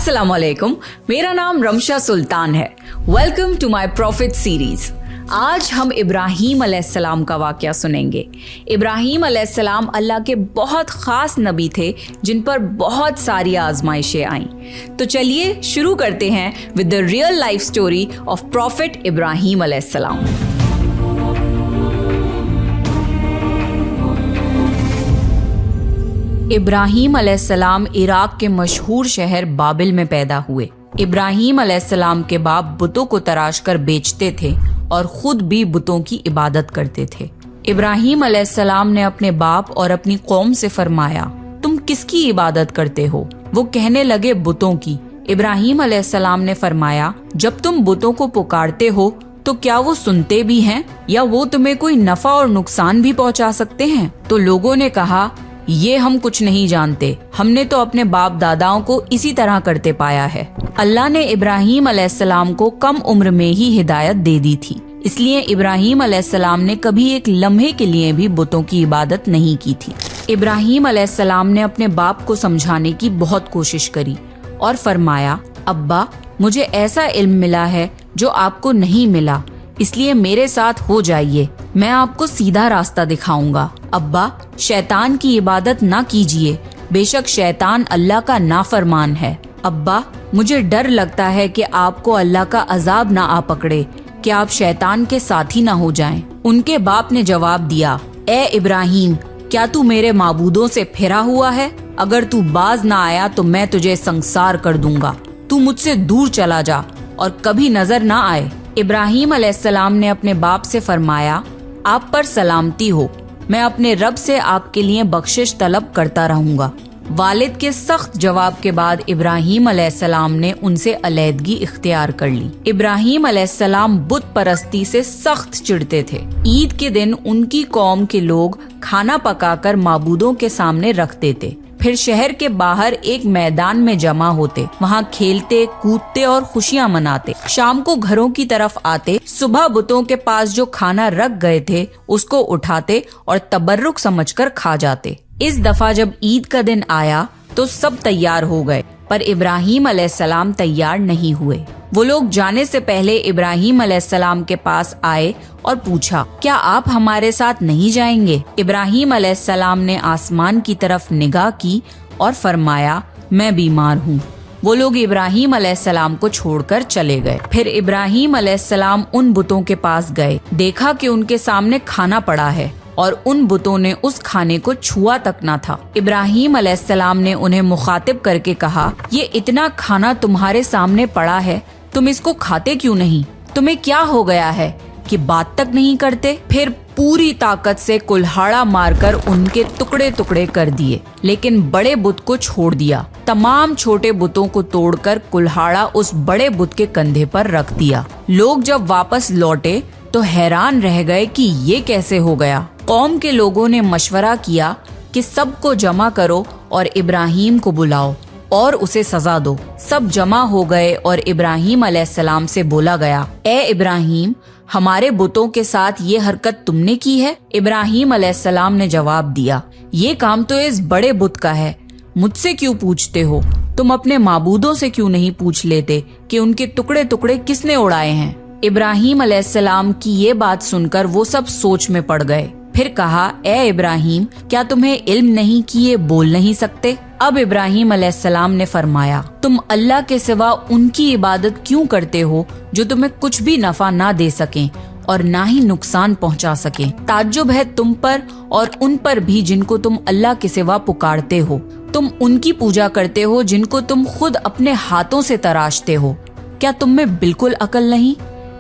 अस्सलाम वालेकुम, मेरा नाम रमशा सुल्तान है। Welcome to my profit series. आज हम इब्राहीम अलैहिस्सलाम का वाक़या सुनेंगे। इब्राहीम अलैहिस्सलाम अल्लाह के बहुत ख़ास नबी थे जिन पर बहुत सारी आजमाइशें आईं। तो चलिए शुरू करते हैं with the real life story of profit Ibrahim अलैहिस्सलाम। इब्राहीम अलैहिस्सलाम इराक के मशहूर शहर बाबिल में पैदा हुए। इब्राहीम अलैहिस्सलाम के बाप बुतों को तराश कर बेचते थे और खुद भी बुतों की इबादत करते थे। इब्राहीम अलैहिस्सलाम ने अपने बाप और अपनी कौम से फरमाया, तुम किसकी इबादत करते हो? वो कहने लगे, बुतों की। इब्राहीम अलैहिस्सलाम ने फरमाया, जब तुम बुतों को पुकारते हो तो क्या वो सुनते भी हैं या वो तुम्हें कोई नफा और नुकसान भी पहुंचा सकते हैं? तो लोगों ने कहा, ये हम कुछ नहीं जानते, हमने तो अपने बाप दादाओं को इसी तरह करते पाया है। अल्लाह ने इब्राहीम अलैहिस्सलाम को कम उम्र में ही हिदायत दे दी थी, इसलिए इब्राहीम अलैहिस्सलाम ने कभी एक लम्हे के लिए भी बुतों की इबादत नहीं की थी। इब्राहीम अलैहिस्सलाम ने अपने बाप को समझाने की बहुत कोशिश करी और फरमाया, अब्बा, मुझे ऐसा इल्म मिला है जो आपको नहीं मिला, इसलिए मेरे साथ हो जाइए, मैं आपको सीधा रास्ता दिखाऊंगा। अब्बा, शैतान की इबादत ना कीजिए, बेशक शैतान अल्लाह का नाफरमान है। अब्बा, मुझे डर लगता है कि आपको अल्लाह का अजाब ना आ पकड़े, कि आप शैतान के साथी ना हो जाएं। उनके बाप ने जवाब दिया, ए इब्राहीम, क्या तू मेरे माबूदों से फिरा हुआ है? अगर तू बाज ना आया तो मैं तुझे संसार कर दूंगा। तू मुझसे दूर चला जा और कभी नजर ना आए। इब्राहीम अलैहिस्सलाम ने अपने बाप से फरमाया, आप पर सलामती हो, मैं अपने रब से आपके लिए बख्शिश तलब करता रहूंगा। वालिद के सख्त जवाब के बाद इब्राहीम अलैहिस्सलाम ने उनसे अलैदगी इख्तियार कर ली। इब्राहीम अलैहिस्सलाम बुत परस्ती से सख्त चिढ़ते थे। ईद के दिन उनकी कौम के लोग खाना पकाकर माबूदों के सामने रखते थे, फिर शहर के बाहर एक मैदान में जमा होते, वहाँ खेलते कूदते और खुशियाँ मनाते। शाम को घरों की तरफ आते, सुबह बुतों के पास जो खाना रख गए थे उसको उठाते और तबर्रुक समझकर खा जाते। इस दफा जब ईद का दिन आया तो सब तैयार हो गए, पर इब्राहीम अलैहिस्सलाम तैयार नहीं हुए। वो लोग जाने से पहले इब्राहीम अलैहिस्सलाम के पास आए और पूछा, क्या आप हमारे साथ नहीं जाएंगे? इब्राहीम अलैहिस्सलाम ने आसमान की तरफ निगाह की और फरमाया, मैं बीमार हूँ। वो लोग इब्राहीम अलैहिस्सलाम को छोड़कर चले गए। फिर इब्राहीम अलैहिस्सलाम उन बुतों के पास गए, देखा कि उनके सामने खाना पड़ा है और उन बुतों ने उस खाने को छुआ तक ना था। इब्राहीम अलैहिस्सलाम ने उन्हें मुखातिब करके कहा, ये इतना खाना तुम्हारे सामने पड़ा है, तुम इसको खाते क्यों नहीं? तुम्हें क्या हो गया है कि बात तक नहीं करते? फिर पूरी ताकत से कुल्हाड़ा मारकर उनके टुकड़े टुकड़े कर दिए, लेकिन बड़े बुत को छोड़ दिया। तमाम छोटे बुतों को तोड़कर कुल्हाड़ा उस बड़े बुत के कंधे पर रख दिया। लोग जब वापस लौटे तो हैरान रह गए कि ये कैसे हो गया। कौम के लोगों ने मशवरा किया कि सबको जमा करो और इब्राहीम को बुलाओ और उसे सजा दो। सब जमा हो गए और इब्राहीम अलैहिस्सलाम से बोला गया, ए इब्राहीम, हमारे बुतों के साथ ये हरकत तुमने की है? इब्राहीम अलैहिस्सलाम ने जवाब दिया, ये काम तो इस बड़े बुत का है, मुझसे क्यों पूछते हो? तुम अपने माबूदों से क्यों नहीं पूछ लेते कि उनके टुकड़े टुकड़े किसने उड़ाए हैं? इब्राहीम अलैहिस्सलाम की ये बात सुनकर वो सब सोच में पड़ गए। फिर कहा, ए इब्राहीम, क्या तुम्हें इल्म नहीं कि ये बोल नहीं सकते? अब इब्राहीम अलैहिस्सलाम ने फरमाया, तुम अल्लाह के सिवा उनकी इबादत क्यों करते हो जो तुम्हें कुछ भी नफा ना दे सकें और ना ही नुकसान पहुंचा सकें? ताज्जुब है तुम पर और उन पर भी जिनको तुम अल्लाह के सिवा पुकारते हो। तुम उनकी पूजा करते हो जिनको तुम खुद अपने हाथों से तराशते हो। क्या तुम में बिल्कुल अकल नहीं?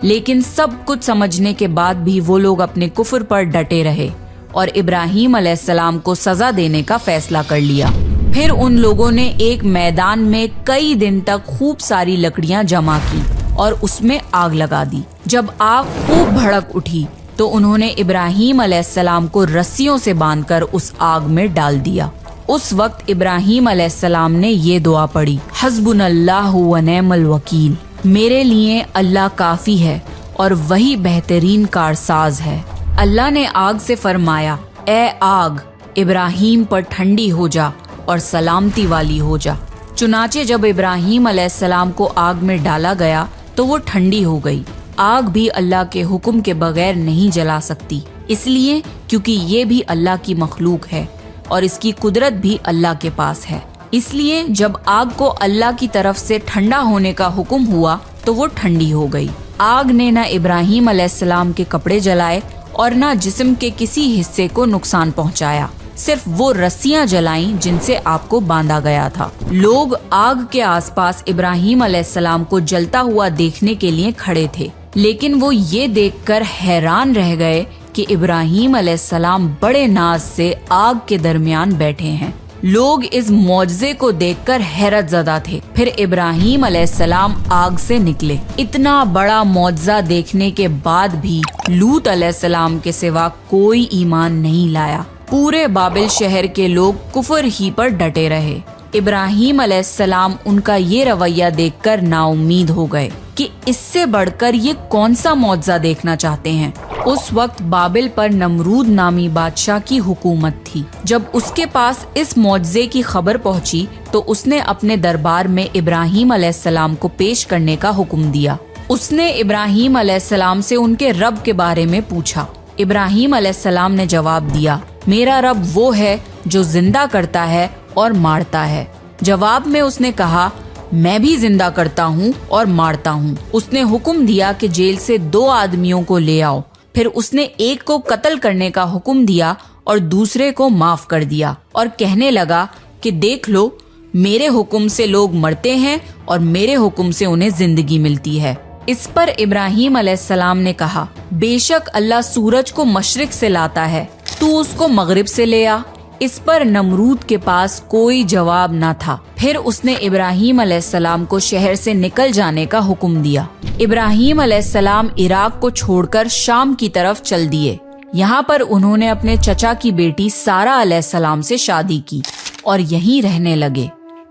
लेकिन सब कुछ समझने के बाद भी वो लोग अपने कुफ्र पर डटे रहे और इब्राहीम अलैहिस्सलाम को सजा देने का फैसला कर लिया। फिर उन लोगों ने एक मैदान में कई दिन तक खूब सारी लकड़ियां जमा की और उसमें आग लगा दी। जब आग खूब भड़क उठी तो उन्होंने इब्राहीम अलैहिस्सलाम को रस्सियों से बांधकर उस आग में डाल दिया। उस वक्त इब्राहीम अलैहिस्सलाम ने ये दुआ पढ़ी, हस्बुनल्लाहु व निअमल वकील, मेरे लिए अल्लाह काफी है और वही बेहतरीन कारसाज है। अल्लाह ने आग से फरमाया, ए आग, इब्राहीम पर ठंडी हो जा और सलामती वाली हो जा। चुनाचे जब इब्राहीम अलैहिस्सलाम को आग में डाला गया तो वो ठंडी हो गई। आग भी अल्लाह के हुक्म के बगैर नहीं जला सकती, इसलिए क्योंकि ये भी अल्लाह की मखलूक है और इसकी कुदरत भी अल्लाह के पास है। इसलिए जब आग को अल्लाह की तरफ से ठंडा होने का हुक्म हुआ तो वो ठंडी हो गई। आग ने न इब्राहीम अलैहिस्सलाम के कपड़े जलाए और न जिस्म के किसी हिस्से को नुकसान पहुंचाया, सिर्फ वो रस्सियां जलाईं जिनसे आपको बांधा गया था। लोग आग के आसपास इब्राहीम अलैहिस्सलाम को जलता हुआ देखने के लिए खड़े थे, लेकिन वो ये देखकर हैरान रह गए कि इब्राहीम अलैहिस्सलाम बड़े नाज से आग के दरमियान बैठे हैं। लोग इस मौजज़े को देखकर हैरत ज़दा थे। फिर इब्राहीम अलैहिस्सलाम आग से निकले। इतना बड़ा मौजज़ा देखने के बाद भी लूत अलैहिस्सलाम के सिवा कोई ईमान नहीं लाया। पूरे बाबिल शहर के लोग कुफर ही पर डटे रहे। इब्राहीम अलैहिस्सलाम उनका ये रवैया देखकर नाउम्मीद हो गए कि इससे बढ़कर ये कौन सा मौजज़ा देखना चाहते हैं। उस वक्त बाबिल पर नमरूद नामी बादशाह की हुकूमत थी। जब उसके पास इस मौजज़े की खबर पहुंची तो उसने अपने दरबार में इब्राहीम अलैहिस्सलाम को पेश करने का हुक्म दिया। उसने इब्राहीम अलैहिस्सलाम से उनके रब के बारे में पूछा। इब्राहीम अलैहिस्सलाम ने जवाब दिया, मेरा रब वो है जो जिंदा करता है और मारता है। जवाब में उसने कहा, मैं भी जिंदा करता हूँ और मारता हूँ। उसने हुक्म दिया कि जेल से 2 आदमियों को ले आओ। फिर उसने एक को कत्ल करने का हुक्म दिया और दूसरे को माफ कर दिया और कहने लगा कि देख लो, मेरे हुक्म से लोग मरते हैं और मेरे हुक्म से उन्हें जिंदगी मिलती है। इस पर इब्राहीम अलैहिस्सलाम ने कहा, बेशक अल्लाह सूरज को मशरिक से लाता है, तू उसको मगरिब से ले आ। इस पर नमरूद के पास कोई जवाब न था। फिर उसने इब्राहीम अलैहिस्सलाम को शहर से निकल जाने का हुक्म दिया। इब्राहीम अलैहिस्सलाम इराक को छोड़कर शाम की तरफ चल दिए। यहाँ पर उन्होंने अपने चचा की बेटी सारा अलैहिस्सलाम से शादी की और यहीं रहने लगे।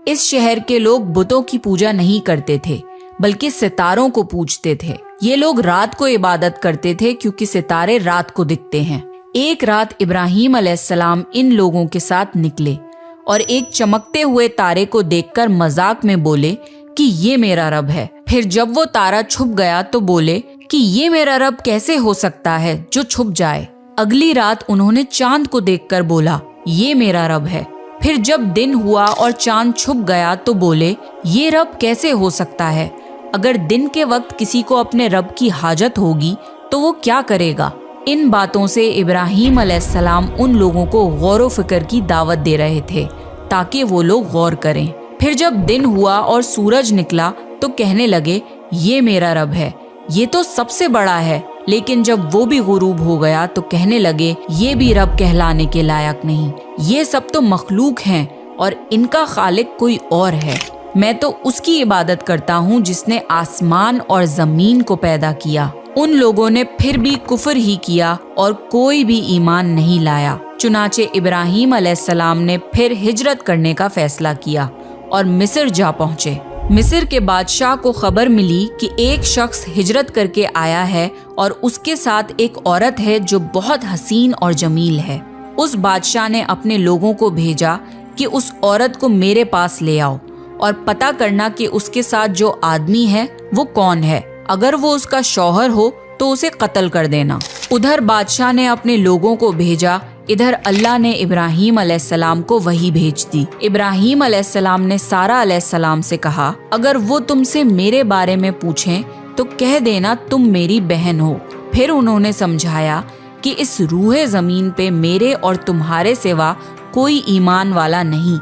इस शहर के लोग बुतों की पूजा नहीं करते थे, बल्कि सितारों को पूजते थे। ये लोग रात को इबादत करते थे क्योंकि सितारे रात को दिखते हैं। एक रात इब्राहीम अलैहिस्सलाम इन लोगों के साथ निकले और एक चमकते हुए तारे को देखकर मजाक में बोले कि ये मेरा रब है। फिर जब वो तारा छुप गया तो बोले कि ये मेरा रब कैसे हो सकता है जो छुप जाए। अगली रात उन्होंने चांद को देखकर बोला, ये मेरा रब है। फिर जब दिन हुआ और चांद छुप गया तो बोले, ये रब कैसे हो सकता है। अगर दिन के वक्त किसी को अपने रब की हाजत होगी तो वो क्या करेगा। इन बातों से इब्राहीम अलैहिस्सलाम उन लोगों को गौर व फिक्र की दावत दे रहे थे ताकि वो लोग गौर करें। फिर जब दिन हुआ और सूरज निकला तो कहने लगे, ये मेरा रब है, ये तो सबसे बड़ा है। लेकिन जब वो भी गुरूब हो गया तो कहने लगे, ये भी रब कहलाने के लायक नहीं, ये सब तो मखलूक हैं और इनका खालिक कोई और है। मैं तो उसकी इबादत करता हूँ जिसने आसमान और जमीन को पैदा किया। उन लोगों ने फिर भी कुफर ही किया और कोई भी ईमान नहीं लाया। चुनाचे इब्राहीम अलैहिस्सलाम ने फिर हिजरत करने का फैसला किया और मिस्र जा पहुँचे। मिस्र के बादशाह को खबर मिली कि एक शख्स हिजरत करके आया है और उसके साथ एक औरत है जो बहुत हसीन और जमील है। उस बादशाह ने अपने लोगों को भेजा कि उस औरत को मेरे पास ले आओ और पता करना कि उसके साथ जो आदमी है वो कौन है। अगर वो उसका शौहर हो तो उसे कत्ल कर देना। उधर बादशाह ने अपने लोगों को भेजा, इधर अल्लाह ने इब्राहीम अलैहिस्सलाम को वही भेज दी। इब्राहीम अलैहिस्सलाम ने सारा अलैहिस्सलाम से कहा, अगर वो तुमसे मेरे बारे में पूछें तो कह देना तुम मेरी बहन हो। फिर उन्होंने समझाया कि इस रूहे जमीन पे मेरे और तुम्हारे सिवा कोई ईमान वाला नहीं,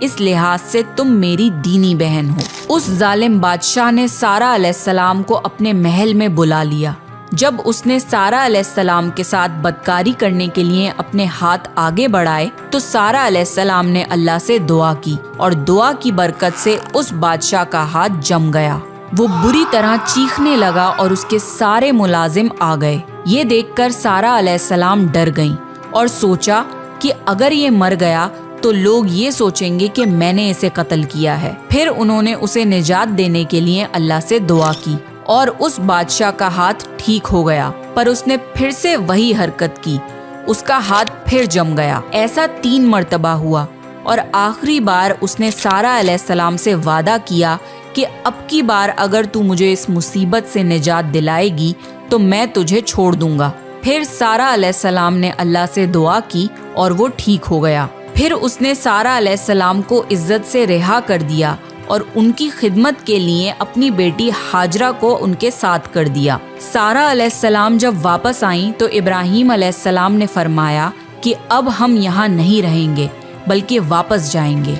इस लिहाज से तुम मेरी दीनी बहन हो। उस जालिम बादशाह ने सारा अलैहिस्सलाम को अपने महल में बुला लिया। जब उसने सारा अलैहिस्सलाम के साथ बदकारी करने के लिए अपने हाथ आगे बढ़ाए तो सारा अलैहिस्सलाम ने अल्लाह से दुआ की और दुआ की बरकत से उस बादशाह का हाथ जम गया। वो बुरी तरह चीखने लगा और उसके सारे मुलाजिम आ गए। ये देखकर सारा अलैहिस्सलाम डर गईं और सोचा कि अगर ये मर गया तो लोग ये सोचेंगे कि मैंने इसे कत्ल किया है। फिर उन्होंने उसे निजात देने के लिए अल्लाह से दुआ की और उस बादशाह का हाथ ठीक हो गया, पर उसने फिर से वही हरकत की, उसका हाथ फिर जम गया। ऐसा 3 मर्तबा हुआ। اور آخری بار اس نے سارہ علیہ السلام سے وعدہ کیا کہ اب کی بار اگر تو مجھے اس مصیبت سے نجات دلائے گی تو میں تجھے چھوڑ دوں گا۔ پھر سارہ علیہ السلام نے اللہ سے دعا کی اور وہ ٹھیک ہو گیا۔ پھر اس نے سارہ علیہ السلام کو عزت سے رہا کر دیا اور ان کی خدمت کے لیے اپنی بیٹی ہاجرہ کو ان کے ساتھ کر دیا۔ سارہ علیہ السلام جب واپس آئیں تو ابراہیم علیہ السلام نے فرمایا کہ اب ہم یہاں نہیں رہیں گے بلکہ واپس جائیں گے۔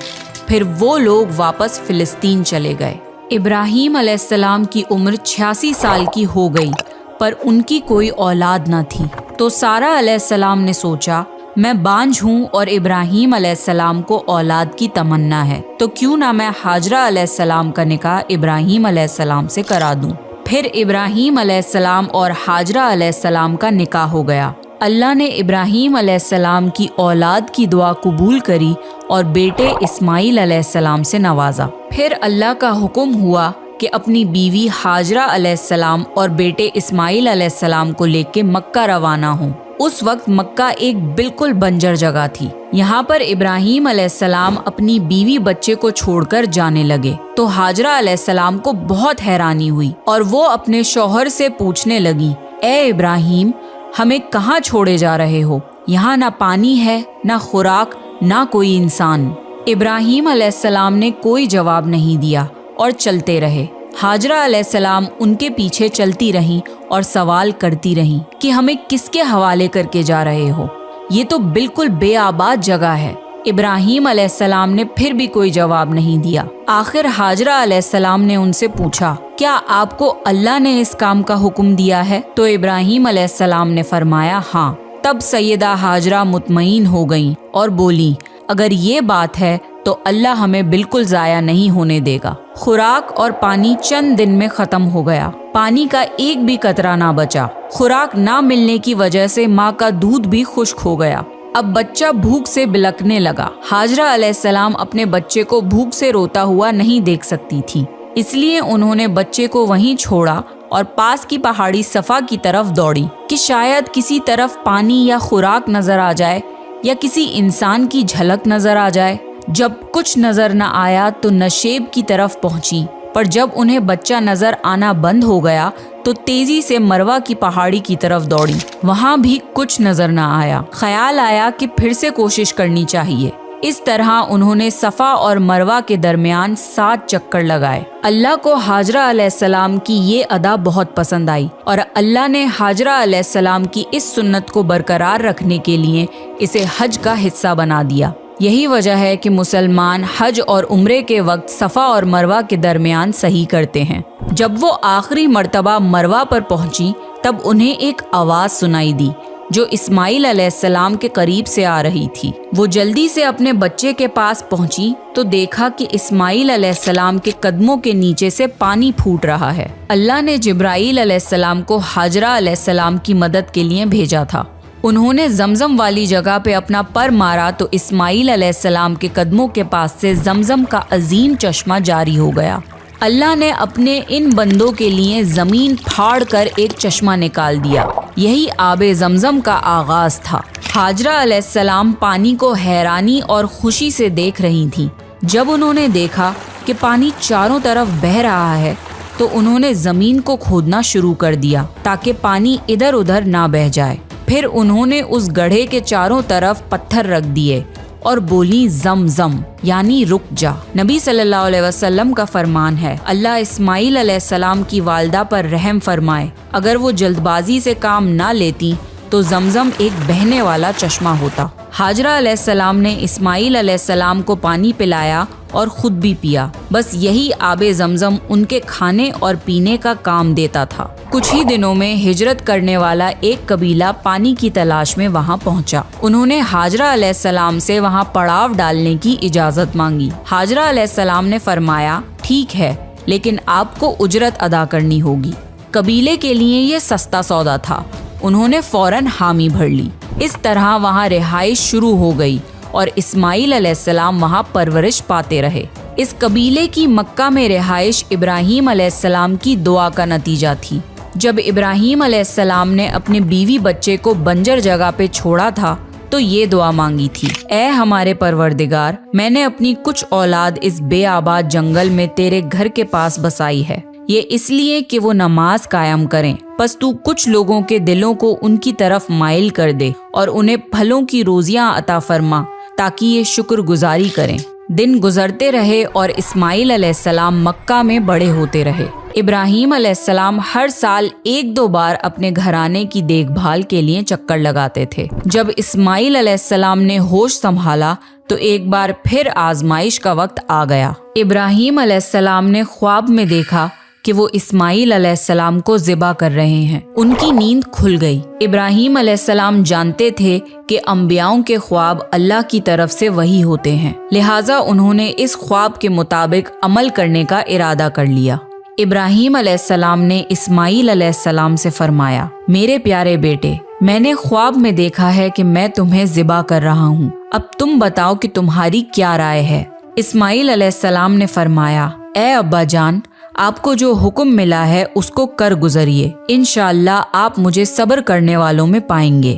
پھر وہ لوگ واپس فلسطین چلے گئے۔ ابراہیم علیہ السلام کی عمر 86 سال کی ہو گئی پر ان کی کوئی اولاد نہ تھی، تو سارہ علیہ السلام نے سوچا میں بانجھ ہوں اور ابراہیم علیہ السلام کو اولاد کی تمنا ہے، تو کیوں نہ میں ہاجرہ علیہ السلام کا نکاح ابراہیم علیہ السلام سے کرا دوں۔ پھر ابراہیم علیہ السلام اور ہاجرہ علیہ السلام کا نکاح ہو گیا۔ اللہ نے ابراہیم علیہ السلام کی اولاد کی دعا قبول کری اور بیٹے اسماعیل علیہ السلام سے نوازا۔ پھر اللہ کا حکم ہوا کہ اپنی بیوی ہاجرہ علیہ السلام اور بیٹے اسماعیل علیہ السلام کو لے کے مکہ روانہ ہوں۔ اس وقت مکہ ایک بالکل بنجر جگہ تھی۔ یہاں پر ابراہیم علیہ السلام اپنی بیوی بچے کو چھوڑ کر جانے لگے تو ہاجرہ علیہ السلام کو بہت حیرانی ہوئی اور وہ اپنے شوہر سے پوچھنے لگی، اے ابراہیم، ہمیں کہاں چھوڑے جا رہے ہو؟ یہاں نہ پانی ہے، نہ خوراک، نہ کوئی انسان۔ ابراہیم علیہ السلام نے کوئی جواب نہیں دیا اور چلتے رہے۔ ہاجرہ علیہ السلام ان کے پیچھے چلتی رہیں اور سوال کرتی رہیں کہ ہمیں کس کے حوالے کر کے جا رہے ہو؟ یہ تو بالکل بے آباد جگہ ہے۔ ابراہیم علیہ السلام نے پھر بھی کوئی جواب نہیں دیا۔ آخر ہاجرہ علیہ السلام نے ان سے پوچھا، کیا آپ کو اللہ نے اس کام کا حکم دیا ہے؟ تو ابراہیم علیہ السلام نے فرمایا ہاں۔ تب سیدہ ہاجرہ مطمئن ہو گئیں اور بولی، اگر یہ بات ہے تو اللہ ہمیں بالکل ضائع نہیں ہونے دے گا۔ خوراک اور پانی چند دن میں ختم ہو گیا۔ پانی کا ایک بھی قطرہ نہ بچا۔ خوراک نہ ملنے کی وجہ سے ماں کا دودھ بھی خشک ہو گیا۔ اب بچہ بھوک سے بلکنے لگا۔ ہاجرہ علیہ السلام اپنے بچے کو بھوک سے روتا ہوا نہیں دیکھ سکتی تھی، اس لیے انہوں نے بچے کو وہیں چھوڑا اور پاس کی پہاڑی صفا کی طرف دوڑی کہ شاید کسی طرف پانی یا خوراک نظر آ جائے یا کسی انسان کی جھلک نظر آ جائے۔ جب کچھ نظر نہ آیا تو نشیب کی طرف پہنچی، پر جب انہیں بچہ نظر آنا بند ہو گیا تو تیزی سے مروہ کی پہاڑی کی طرف دوڑی۔ وہاں بھی کچھ نظر نہ آیا۔ خیال آیا کہ پھر سے کوشش کرنی چاہیے۔ اس طرح انہوں نے صفا اور مروہ کے درمیان 7 چکر لگائے۔ اللہ کو ہاجرہ علیہ السلام کی یہ ادا بہت پسند آئی اور اللہ نے ہاجرہ علیہ السلام کی اس سنت کو برقرار رکھنے کے لیے اسے حج کا حصہ بنا دیا۔ یہی وجہ ہے کہ مسلمان حج اور عمرے کے وقت صفا اور مروہ کے درمیان صحیح کرتے ہیں۔ جب وہ آخری مرتبہ مروہ پر پہنچی تب انہیں ایک آواز سنائی دی جو اسماعیل علیہ السلام کے قریب سے آ رہی تھی۔ وہ جلدی سے اپنے بچے کے پاس پہنچی تو دیکھا کہ اسماعیل علیہ السلام کے قدموں کے نیچے سے پانی پھوٹ رہا ہے۔ اللہ نے جبرائیل علیہ السلام کو ہاجرہ علیہ السلام کی مدد کے لیے بھیجا تھا۔ انہوں نے زمزم والی جگہ پہ اپنا پر مارا تو اسماعیل علیہ السلام کے قدموں کے پاس سے زمزم کا عظیم چشمہ جاری ہو گیا۔ اللہ نے اپنے ان بندوں کے لیے زمین پھاڑ کر ایک چشمہ نکال دیا۔ یہی آب زمزم کا آغاز تھا۔ ہاجرہ علیہ السلام پانی کو حیرانی اور خوشی سے دیکھ رہی تھیں۔ جب انہوں نے دیکھا کہ پانی چاروں طرف بہہ رہا ہے تو انہوں نے زمین کو کھودنا شروع کر دیا تاکہ پانی ادھر ادھر نہ بہہ جائے۔ پھر انہوں نے اس گڑھے کے چاروں طرف پتھر رکھ دیے اور بولی زم زم، یعنی رک جا۔ نبی صلی اللہ علیہ وسلم کا فرمان ہے، اللہ اسماعیل علیہ السلام کی والدہ پر رحم فرمائے، اگر وہ جلد بازی سے کام نہ لیتی تو زمزم ایک بہنے والا چشمہ ہوتا۔ ہاجرہ علیہ السلام نے اسماعیل علیہ السلام کو پانی پلایا اور خود بھی پیا۔ بس یہی آب زمزم ان کے کھانے اور پینے کا کام دیتا تھا۔ کچھ ہی دنوں میں ہجرت کرنے والا ایک قبیلہ پانی کی تلاش میں وہاں پہنچا۔ انہوں نے ہاجرہ علیہ السلام سے وہاں پڑاؤ ڈالنے کی اجازت مانگی۔ ہاجرہ علیہ السلام نے فرمایا، ٹھیک ہے، لیکن آپ کو اجرت ادا کرنی ہوگی۔ قبیلے کے لیے یہ سستا سودا تھا۔ انہوں نے فوراً حامی بھر لی۔ اس طرح وہاں رہائش شروع ہو گئی اور اسماعیل علیہ السلام وہاں پرورش پاتے رہے۔ اس قبیلے کی مکہ میں رہائش ابراہیم علیہ السلام کی دعا کا نتیجہ تھی۔ جب ابراہیم علیہ السلام نے اپنے بیوی بچے کو بنجر جگہ پہ چھوڑا تھا تو تو یہ دعا مانگی تھی، اے ہمارے پروردگار، میں نے اپنی کچھ اولاد اس بے آباد جنگل میں تیرے گھر کے پاس بسائی ہے، یہ اس لیے کہ وہ نماز قائم کریں، پس تو کچھ لوگوں کے دلوں کو ان کی طرف مائل کر دے اور انہیں پھلوں کی روزیاں عطا فرما تاکہ یہ شکر گزاری کریں۔ دن گزرتے رہے اور اسماعیل علیہ السلام مکہ میں بڑے ہوتے رہے۔ ابراہیم علیہ السلام ہر سال 1-2 بار اپنے گھرانے کی دیکھ بھال کے لیے چکر لگاتے تھے۔ جب اسماعیل علیہ السلام نے ہوش سنبھالا تو ایک بار پھر آزمائش کا وقت آ گیا۔ ابراہیم علیہ السلام نے خواب میں دیکھا کہ وہ اسماعیل علیہ السلام کو ذبح کر رہے ہیں۔ ان کی نیند کھل گئی۔ ابراہیم علیہ السلام جانتے تھے کہ انبیاؤں کے خواب اللہ کی طرف سے وحی ہوتے ہیں، لہٰذا انہوں نے اس خواب کے مطابق عمل کرنے کا ارادہ کر لیا۔ ابراہیم علیہ السلام نے اسماعیل علیہ السلام سے فرمایا، میرے پیارے بیٹے، میں نے خواب میں دیکھا ہے کہ میں تمہیں ذبح کر رہا ہوں، اب تم بتاؤ کہ تمہاری کیا رائے ہے؟ اسماعیل علیہ السلام نے فرمایا، اے ابا جان، آپ کو جو حکم ملا ہے اس کو کر گزریے، انشاءاللہ آپ مجھے صبر کرنے والوں میں پائیں گے۔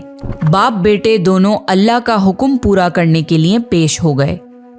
باپ بیٹے دونوں اللہ کا حکم پورا کرنے کے لیے پیش ہو گئے۔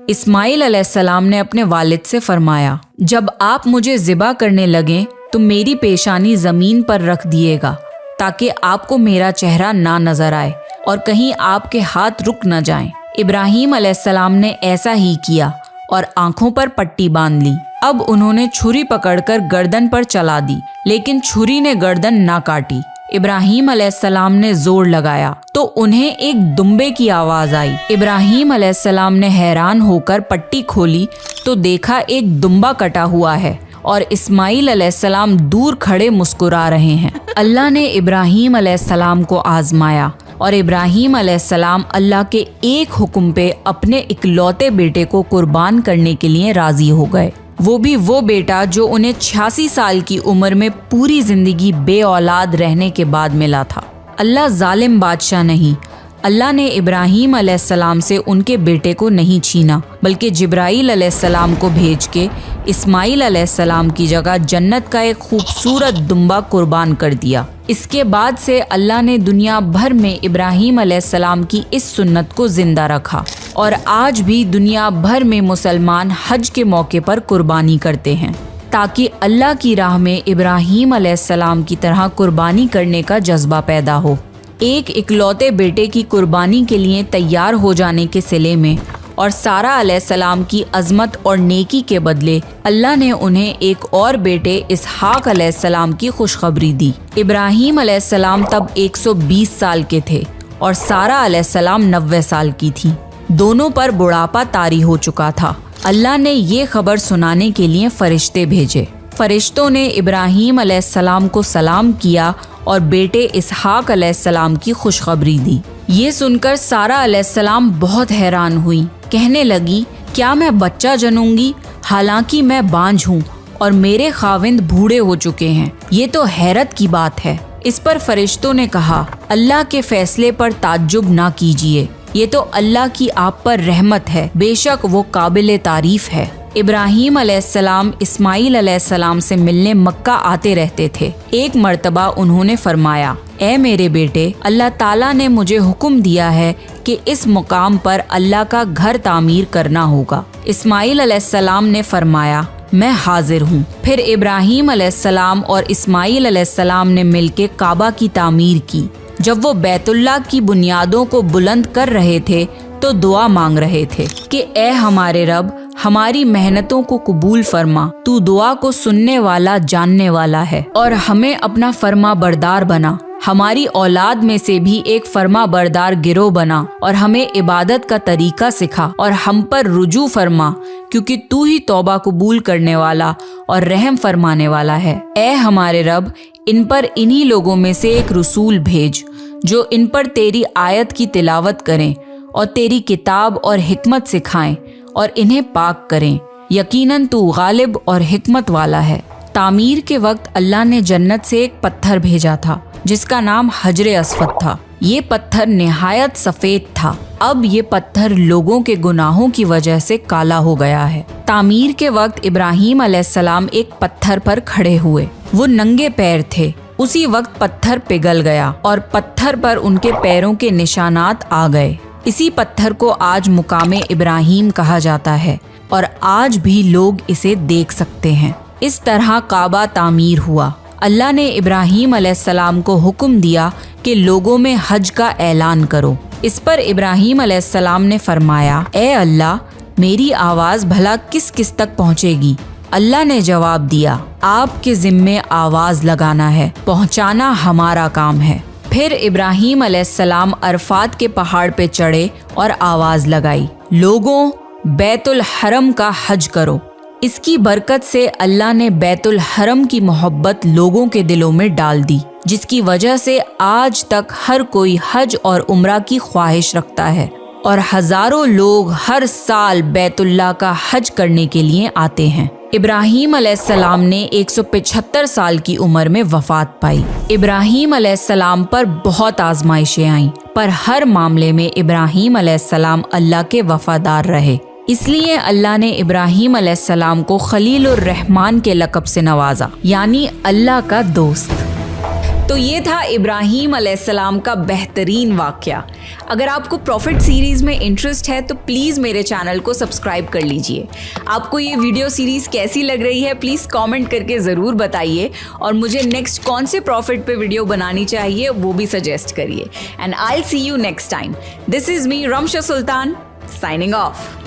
اسماعیل علیہ السلام نے اپنے والد سے فرمایا، جب آپ مجھے ذبح کرنے لگیں تو میری پیشانی زمین پر رکھ دیے گا تاکہ آپ کو میرا چہرہ نہ نظر آئے اور کہیں آپ کے ہاتھ رک نہ جائیں۔ ابراہیم علیہ السلام نے ایسا ہی کیا اور آنکھوں پر پٹی باندھ لی۔ اب انہوں نے چھری پکڑ کر گردن پر چلا دی، لیکن چھری نے گردن نہ کاٹی۔ ابراہیم علیہ السلام نے زور لگایا تو انہیں ایک دمبے کی آواز آئی۔ ابراہیم علیہ السلام نے حیران ہو کر پٹی کھولی تو دیکھا ایک دمبا کٹا ہوا ہے اور اسماعیل علیہ السلام دور کھڑے مسکرا رہے ہیں۔ اللہ نے ابراہیم علیہ السلام کو آزمایا اور ابراہیم علیہ السلام اللہ کے ایک حکم پہ اپنے اکلوتے بیٹے کو قربان کرنے کے لیے راضی ہو گئے، وہ بھی وہ بیٹا جو انہیں 86 سال کی عمر میں پوری زندگی بے اولاد رہنے کے بعد ملا تھا۔ اللہ ظالم بادشاہ نہیں۔ اللہ نے ابراہیم علیہ السلام سے ان کے بیٹے کو نہیں چھینا، بلکہ جبرائیل علیہ السلام کو بھیج کے اسماعیل علیہ السلام کی جگہ جنت کا ایک خوبصورت دمبا قربان کر دیا۔ اس کے بعد سے اللہ نے دنیا بھر میں ابراہیم علیہ السلام کی اس سنت کو زندہ رکھا، اور آج بھی دنیا بھر میں مسلمان حج کے موقع پر قربانی کرتے ہیں تاکہ اللہ کی راہ میں ابراہیم علیہ السلام کی طرح قربانی کرنے کا جذبہ پیدا ہو۔ ایک اکلوتے بیٹے کی قربانی کے لیے تیار ہو جانے کے صلے میں اور سارہ علیہ السلام کی عظمت اور نیکی کے بدلے اللہ نے انہیں ایک اور بیٹے اسحاق علیہ السلام کی خوشخبری دی۔ ابراہیم علیہ السلام تب 120 سال کے تھے اور سارہ علیہ السلام 90 سال کی تھی۔ دونوں پر بڑھاپا طاری ہو چکا تھا۔ اللہ نے یہ خبر سنانے کے لیے فرشتے بھیجے۔ فرشتوں نے ابراہیم علیہ السلام کو سلام کیا اور بیٹے اسحاق علیہ السلام کی خوشخبری دی۔ یہ سن کر سارہ علیہ السلام بہت حیران ہوئی، کہنے لگی، کیا میں بچہ جنوں گی؟ حالانکہ میں بانجھ ہوں اور میرے خاوند بوڑھے ہو چکے ہیں، یہ تو حیرت کی بات ہے۔ اس پر فرشتوں نے کہا، اللہ کے فیصلے پر تعجب نہ کیجیے، یہ تو اللہ کی آپ پر رحمت ہے، بے شک وہ قابل تعریف ہے۔ ابراہیم علیہ السلام اسماعیل علیہ السلام سے ملنے مکہ آتے رہتے تھے۔ ایک مرتبہ انہوں نے فرمایا، اے میرے بیٹے، اللہ تعالیٰ نے مجھے حکم دیا ہے کہ اس مقام پر اللہ کا گھر تعمیر کرنا ہوگا۔ اسماعیل علیہ السلام نے فرمایا، میں حاضر ہوں۔ پھر ابراہیم علیہ السلام اور اسماعیل علیہ السلام نے مل کے کعبہ کی تعمیر کی۔ جب وہ بیت اللہ کی بنیادوں کو بلند کر رہے تھے تو دعا مانگ رہے تھے کہ اے ہمارے رب، ہماری محنتوں کو قبول فرما، تو دعا کو سننے والا جاننے والا ہے، اور ہمیں اپنا فرما بردار بنا، ہماری اولاد میں سے بھی ایک فرما بردار گروہ بنا، اور ہمیں عبادت کا طریقہ سکھا اور ہم پر رجوع فرما، کیونکہ تو ہی توبہ قبول کرنے والا اور رحم فرمانے والا ہے۔ اے ہمارے رب، ان پر انہی لوگوں میں سے ایک رسول بھیج جو ان پر تیری آیت کی تلاوت کریں اور تیری کتاب اور حکمت سکھائیں اور انہیں پاک کریں، یقیناً تو غالب اور حکمت والا ہے۔ تعمیر کے وقت اللہ نے جنت سے ایک پتھر بھیجا تھا جس کا نام حجر اسود تھا۔ یہ پتھر نہایت سفید تھا۔ اب یہ پتھر لوگوں کے گناہوں کی وجہ سے کالا ہو گیا ہے۔ تعمیر کے وقت ابراہیم علیہ السلام ایک پتھر پر کھڑے ہوئے، وہ ننگے پیر تھے۔ اسی وقت پتھر پگھل گیا اور پتھر پر ان کے پیروں کے نشانات آ گئے۔ इसी पत्थर को आज मुकामे इब्राहिम कहा जाता है और आज भी लोग इसे देख सकते हैं। इस तरह काबा तामीर हुआ। अल्लाह ने इब्राहिम अलैहिस्सलाम को हुक्म दिया कि लोगों में हज का ऐलान करो। इस पर इब्राहिम अलैहिस्सलाम ने फरमाया, ए अल्लाह, मेरी आवाज़ भला किस किस तक पहुँचेगी? अल्लाह ने जवाब दिया, आपके ज़िम्मे आवाज़ लगाना है, पहुँचाना हमारा काम है। फिर इब्राहिम अलैहिस्सलाम अरफात के पहाड़ पे चढ़े और आवाज़ लगाई, लोगों, बैतुल हरम का हज करो। इसकी बरकत से अल्लाह ने बैतुल हरम की मोहब्बत लोगों के दिलों में डाल दी, जिसकी वजह से आज तक हर कोई हज और उम्रा की ख्वाहिश रखता है और हजारों लोग हर साल बैतुल्लाह का हज करने के लिए आते हैं। इब्राहिम अलैहिस्सलाम ने 175 साल की उम्र में वफात पाई। इब्राहिम अलैहिस्सलाम पर बहुत आजमाइशें आईं, पर हर मामले में इब्राहिम अलैहिस्सलाम अल्लाह के वफादार रहे। इसलिए अल्लाह ने इब्राहिम अलैहिस्सलाम को खलीलुर रहमान के लक़ब से नवाजा, यानी अल्लाह का दोस्त। तो ये था इब्राहिम अलैहिस्सलाम का बेहतरीन वाक़या। अगर आपको प्रॉफिट सीरीज़ में इंटरेस्ट है तो प्लीज़ मेरे चैनल को सब्सक्राइब कर लीजिए। आपको ये वीडियो सीरीज़ कैसी लग रही है प्लीज़ कमेंट करके ज़रूर बताइए और मुझे नेक्स्ट कौन से प्रॉफिट पे वीडियो बनानी चाहिए वो भी सजेस्ट करिए। And I see you next time. This is me Ramsha Sultan signing of.